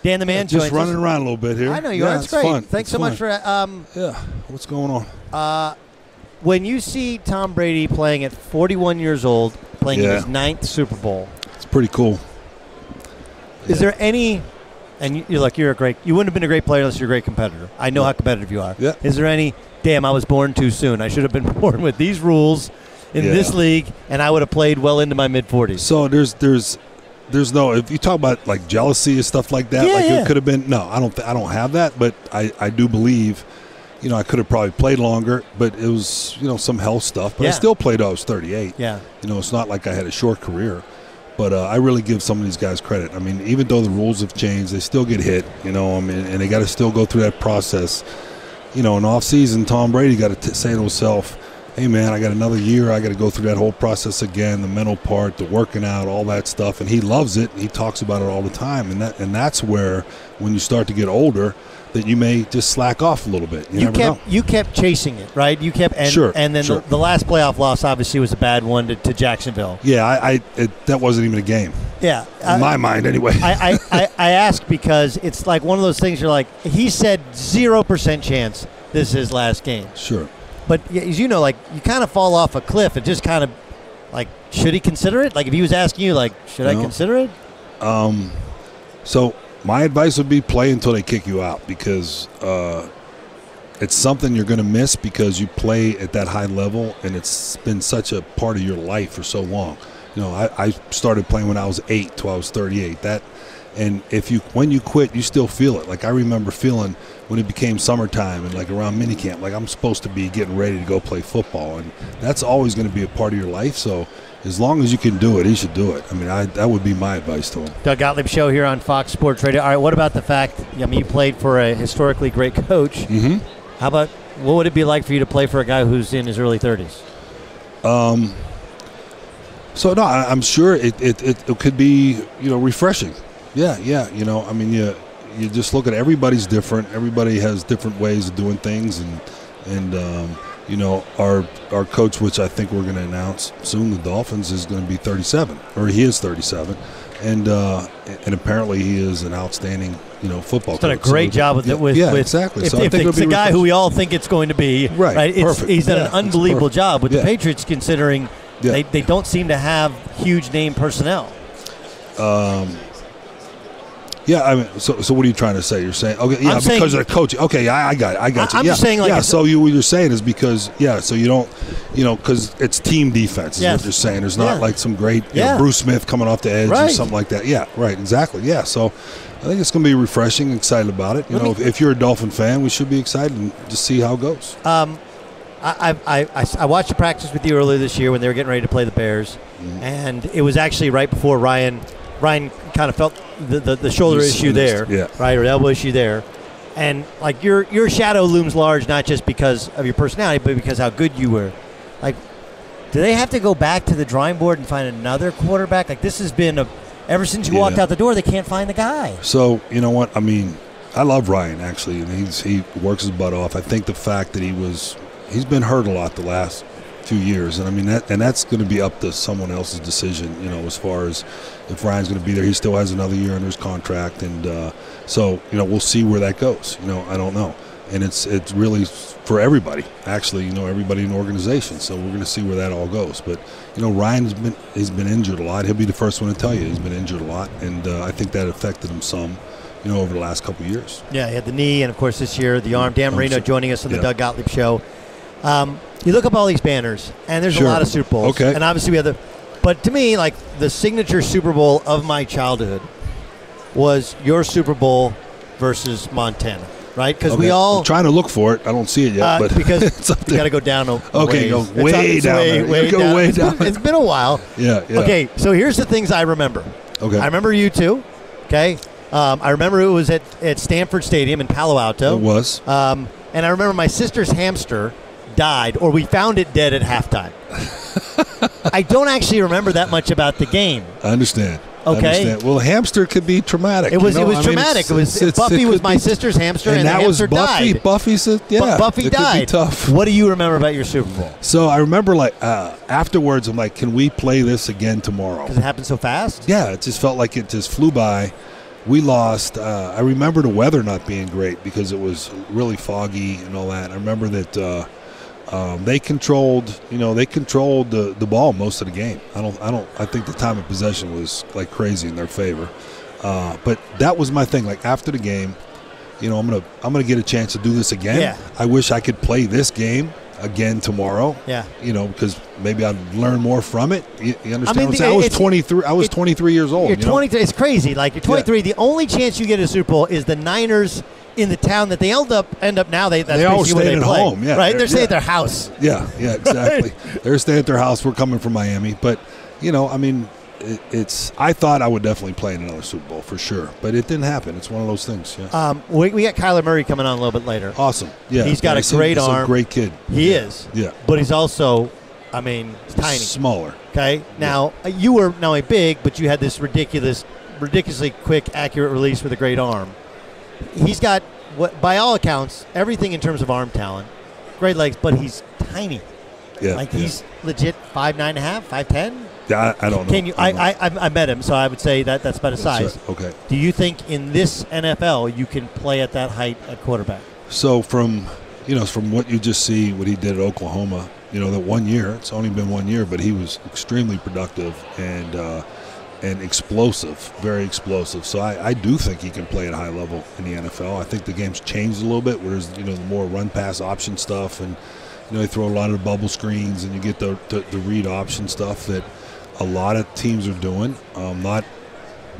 Dan the Man joins just running us. around a little bit here. I know you are. It's great. Fun. Thanks so much for what's going on? when you see Tom Brady playing at 41 years old, playing in his 9th Super Bowl. It's pretty cool. Is there any, and you're like, you wouldn't have been a great player unless you're a great competitor. I know how competitive you are. Yeah. Is there any, damn, I was born too soon. I should have been born with these rules in this league, and I would have played well into my mid-40s. So there's no, if you talk about like jealousy and stuff like that, it could have been, no, I don't have that, but I do believe, I could have probably played longer, but it was, some health stuff, but I still played till I was 38. Yeah. It's not like I had a short career, but I really give some of these guys credit. I mean, even though the rules have changed, they still get hit, and they got to still go through that process. In off season, Tom Brady got to say to himself, hey, man, I got another year. I got to go through that whole process again, the mental part, the working out, all that stuff. And he loves it. He talks about it all the time. And that's where, when you start to get older, that you may just slack off a little bit. You never know. You kept chasing it, right? You kept, and then the last playoff loss obviously was a bad one to Jacksonville. Yeah, that wasn't even a game. Yeah, in my mind, anyway. I ask because it's like one of those things. You're like, he said 0% chance this is his last game. Sure. But as you know, like, you kind of fall off a cliff. It just kind of, like, should he consider it? Like, if he was asking you, like, should I consider it? So my advice would be play until they kick you out, because it's something you're going to miss because you play at that high level, and it's been such a part of your life for so long. I started playing when I was 8 till I was 38. And when you quit, you still feel it. Like, I remember feeling when it became summertime and like around minicamp, like I'm supposed to be getting ready to go play football, and that's always going to be a part of your life. So as long as you can do it, he should do it. I mean, that would be my advice to him. Doug Gottlieb Show here on Fox Sports Radio. All right, what about the fact, you played for a historically great coach. Mm-hmm. How about, what would it be like for you to play for a guy who's in his early 30s? So no, I'm sure it could be refreshing. Yeah. I mean, you just look at everybody's different. Everybody has different ways of doing things, and our coach, which I think we're going to announce soon, the Dolphins, is going to be 37, or he is 37, and apparently he is an outstanding football coach. He's done a great job with it. Exactly. So if it's the guy who we all think it's going to be, right? Perfect. He's done an unbelievable job with the Patriots, considering they don't seem to have huge name personnel. Yeah, I mean, so what are you trying to say? You're saying, because of the coaching. Okay, I got you. I'm just saying, like, so what you're saying is because, so you don't, because it's team defense is what you're saying. There's not like some great Bruce Smith coming off the edge or something like that. Yeah, right, exactly. Yeah, so I think it's going to be refreshing, excited about it. If you're a Dolphin fan, we should be excited and just see how it goes. I watched the practice with you earlier this year when they were getting ready to play the Bears, and it was actually right before Ryan kind of felt the shoulder issue there, right, or elbow issue there, and like your shadow looms large, not just because of your personality, but because how good you were. Like, do they have to go back to the drawing board and find another quarterback? Like, this has been ever since you walked out the door, they can't find the guy. So you know what I mean? I love Ryan, actually, and he works his butt off. I think the fact that he's been hurt a lot the last few years, and I mean that's going to be up to someone else's decision, as far as if Ryan's going to be there. He still has another year under his contract, and so we'll see where that goes. I don't know, and it's really for everybody, actually, everybody in the organization. So we're going to see where that all goes. But Ryan's been injured a lot. He'll be the first one to tell you he's been injured a lot, and I think that affected him some. Over the last couple of years. Yeah, he had the knee, and of course this year the arm. Dan Marino joining us on the Doug Gottlieb Show. You look up all these banners, and there's a lot of Super Bowls. Okay. And obviously we have but to me, like, the signature Super Bowl of my childhood was your Super Bowl versus Montana, right? Because we all... I'm trying to look for it. I don't see it yet, but because it's up there. You got to go down a Okay, ways. go way down there. Way down. It's been a while. Yeah. Okay, so here's the things I remember. Okay. I remember you too, okay? I remember it was at Stanford Stadium in Palo Alto. It was. And I remember my sister's hamster died, or we found it dead at halftime. I don't actually remember that much about the game. I understand. Okay. Well, a hamster could be traumatic. It was traumatic. Buffy was my sister's hamster, and the hamster died. Buffy's Buffy died. Could be tough. What do you remember about your Super Bowl? So I remember, afterwards, I'm like, can we play this again tomorrow? Because it happened so fast? Yeah, it just felt like it just flew by. we lost. I remember the weather not being great because it was really foggy and all that. I remember that they controlled the ball most of the game. I think the time of possession was like crazy in their favor. But that was my thing. Like after the game, I'm gonna get a chance to do this again. Yeah. I wish I could play this game again tomorrow. Yeah. Because maybe I'd learn more from it. You understand what I'm saying? I was 23 years old. You're 23. It's crazy. Like you're 23. Yeah. The only chance you get at a Super Bowl is the Niners in the town that they end up now. That's they always stay at home. Yeah. Right. They're staying at their house. Yeah. Yeah. Exactly. They're staying at their house. We're coming from Miami, but I thought I would definitely play in another Super Bowl for sure, but it didn't happen. It's one of those things. Yeah. We got Kyler Murray coming on a little bit later. Awesome. Yeah. He's got a great arm. He's a great kid. He is. Yeah. But he's also, tiny. Smaller. Okay. Now you were not only big, but you had this ridiculously quick, accurate release with a great arm. He's got by all accounts, everything in terms of arm talent. Great legs, but he's tiny. Yeah. He's legit 5'9.5", 5'10". Yeah, I don't know. Can you? I met him, so I would say that's about his size. Right. Okay. Do you think in this NFL you can play at that height at quarterback? So from what you just see, what he did at Oklahoma, that 1 year. It's only been 1 year, but he was extremely productive and explosive, very explosive. So I do think he can play at a high level in the NFL. I think the game's changed a little bit, where there's the more run pass option stuff, and they throw a lot of the bubble screens, and you get the read option stuff that a lot of teams are doing.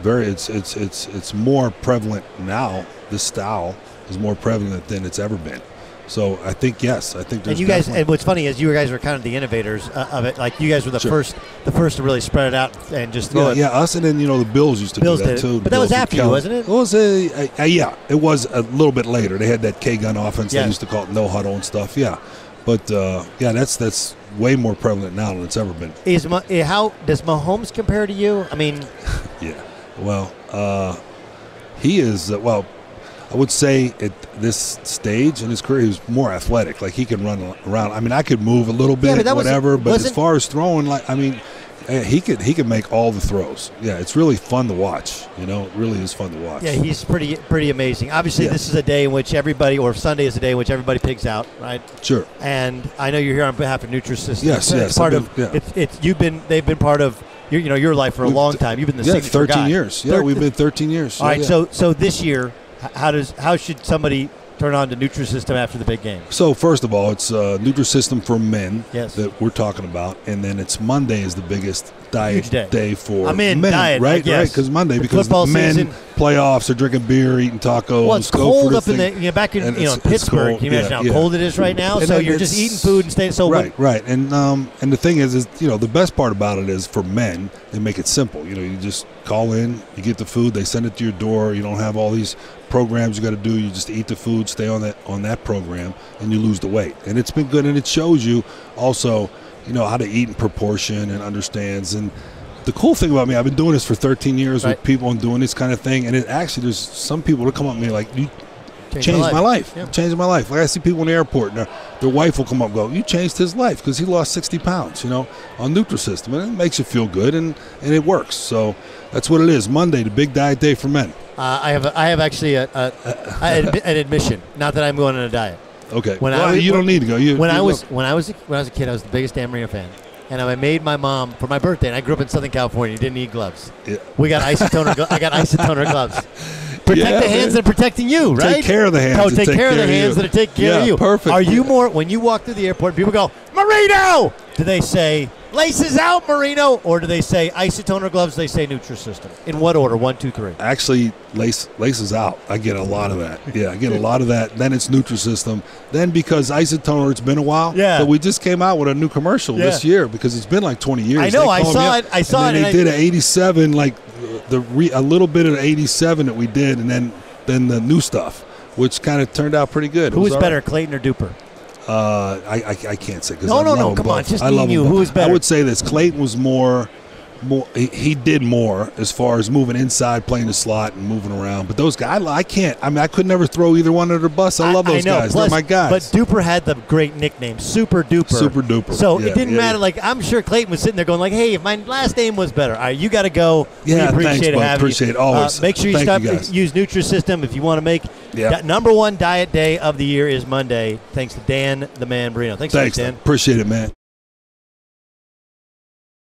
It's more prevalent now. This style is more prevalent than it's ever been. So I think yes. I think there's. And you guys, and what's funny is you guys were kind of the innovators of it. Like you guys were the first to really spread it out and just throw it. Yeah, us, and then the Bills used to do that too. But that was after you, wasn't it? It was it was a little bit later. They had that K-gun offense. They used to call it no huddle and stuff. Yeah, but that's way more prevalent now than it's ever been. How does Mahomes compare to you? I mean, yeah. Well, he is I would say at this stage in his career, he was more athletic. Like he can run around. I mean, I could move a little bit, whatever. But as far as throwing, he could make all the throws. Yeah, it's really fun to watch. It really is fun to watch. Yeah, he's pretty amazing. Obviously, this is a day in which Sunday is a day in which everybody pigs out, right? Sure. And I know you're here on behalf of Nutrisystem. Yes. They've been part of your life for a long time. You've been the signature 13 guy. years. Yeah, we've been 13 years. All right. So this year, how should somebody turn on to Nutrisystem after the big game? So first of all, it's Nutrisystem for men that we're talking about, and then it's Monday is the biggest diet day for men, diet, right? Because Monday, because men season, playoffs are drinking beer, eating tacos. Well, it's cold up in back in Pittsburgh. Can you imagine how cold it is right now? So you're just eating food and staying. So right. And the thing is the best part about it is for men, they make it simple. You just call in, you get the food, they send it to your door. You don't have all these programs you got to do. You just eat the food, stay on that program, and you lose the weight. And it's been good, and it shows you also how to eat in proportion and understands. And the cool thing about me, I've been doing this for 13 years with people and doing this kind of thing, and it actually, there's some people that come up to me like, you changed my life. Yeah. Changed my life. Like I see people in the airport, and their wife will come up and go, you changed his life because he lost 60 pounds, on Nutrisystem. And it makes you feel good, and it works. So that's what it is. Monday, the big diet day for men. I have actually an admission. Not that I'm going on a diet. Okay. You don't need to go. When I was a kid, I was the biggest Dan Marino fan, and I made my mom for my birthday. And I grew up in Southern California. Didn't need gloves. Yeah. We got isotoner. I got isotoner gloves. Protect the hands that are protecting you, right? Take care of the hands. Take care of the hands that are taking care of you. Perfect. Are you more when you walk through the airport? People go, Marino. Do they say laces out, Marino, or do they say isotoner gloves? They say Nutrisystem. In what order? 1, 2, 3. Actually, laces out. I get a lot of that. Yeah, I get a lot of that. Then it's Nutrisystem. Then because isotoner, it's been a while. Yeah. But we just came out with a new commercial this year because it's been like 20 years. I know. I saw it. And they did an 87, like a little bit of the 87 that we did, and then the new stuff, which kind of turned out pretty good. Who was better, Clayton or Duper? I can't say because no, come on, just I love you. Who was better? I would say this: Clayton was more more. He did more as far as moving inside, playing the slot, and moving around. But those guys, I can't. I mean, I could never throw either one under the bus. I love those guys. Plus, they're my guys. But Duper had the great nickname, Super Duper. Super Duper. So it didn't matter. Like, I'm sure Clayton was sitting there going, like, "Hey, if my last name was better, all right, you got to go." Yeah, we appreciate thanks, having appreciate you. it always. Make sure you use Nutrisystem if you want to make. Number one diet day of the year is Monday. Thanks to Dan, the man, Marino. Thanks, Dan. Appreciate it, man.